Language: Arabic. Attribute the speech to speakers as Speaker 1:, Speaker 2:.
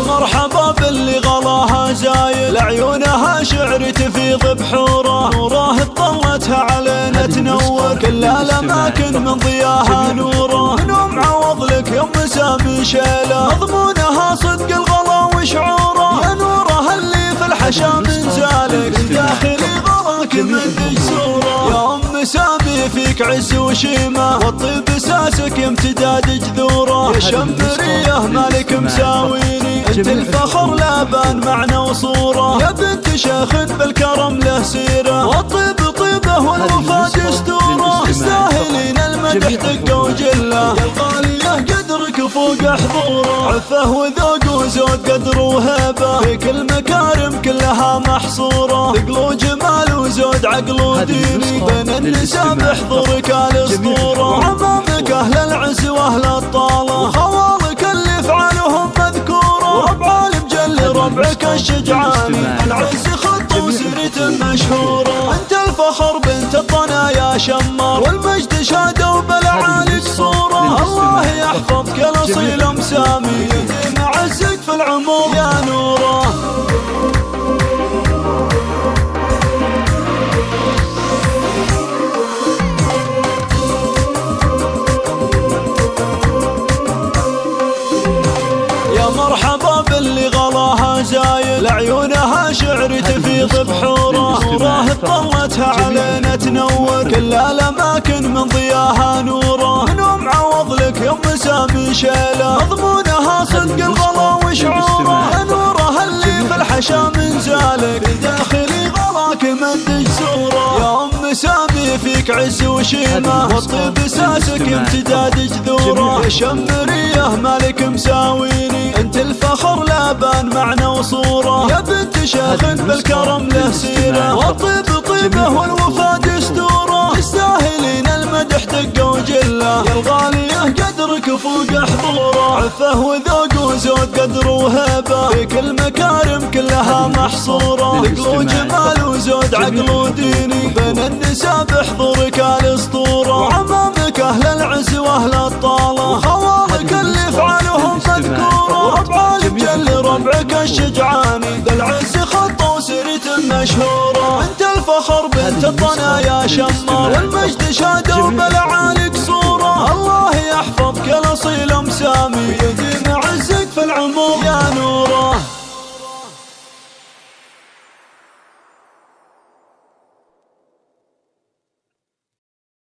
Speaker 1: مرحبا باللي غلاها زايد، لعيونها شعر تفيض بحوره، نوره طلتها علينا تنور كل الاماكن من ضياها نوره. منو معوض لك يا ام سامي شيله، مضمونها صدق الغلا وشعوره، يا نوره اللي في الحشا من زالك، داخلي غلاك من دجسوره. يا ام سامي فيك عز وشيمه، والطيب اساسك امتداد جذوره، يا شمريه مالك مساويني، انت الفخر لابان معنى وصوره، يا بنت شيخ بالكرم له سيره، والطيب طيبه والوفا دستوره، تستاهلين المدح دقه وجله، يا الغاليه قدرك فوق حضوره، عفه وذوق وزود قدر وهيبه، فيك المكارم كلها محصوره، ثقل وجمال وزود عقل وديني، بين النساء بحضورك الاسطوره، عمامك اهل العز واهل الطاله، خوالك اللي افعالهم مذكوره، وربع المجل ربعك الشجعاني، العز خط وسيرة مشهوره، انت الفخر بنت الطنا يا شمار، والمجد شهاده وبالعالي صوره، الله يحفظك الاصيل ام سامي، يديم عزك في العمر يا نوره. مرحبا باللي غلاها زايد، لعيونها شعر تفيض بحوره، نوره طلتها علينا تنور كل الاماكن من ضياها نوره. منو معوض لك يا ام سامي شيله، مضمونها صدق الغلا وشعوره، يا نوره اللي في الحشا من زالك، داخلي غلاك من دجسوره. يا ام سامي فيك عز وشيمه، والطيب اساسك امتداد جذوره، يا شمريه مالك مساويني، انت الفخر لابان معنى وصوره، يا بنت شيخ بالكرم له سيره، والطيب طيبه والوفا دستوره، تستاهلين المدح دقه وجله، يا الغاليه قدرك فوق حضوره، عفه وذوق وزود قدر وهيبه، فيك المكارم كلها محصوره، ثقل وجمال وزود عقل وديني، بين النساء بحضورك الاسطوره، عمامك اهل العز واهل الطاله، خوالك اللي افعالهم مذكوره، وربع المجل ربعك الشجعاني، ذا العز خط وسيرة مشهوره، انت الفخر بنت الطنا يا شمار، والمجد شهاده وبالعالي صوره، الله يحفظك الاصيل ام سامي، يديم عزك في العمر يا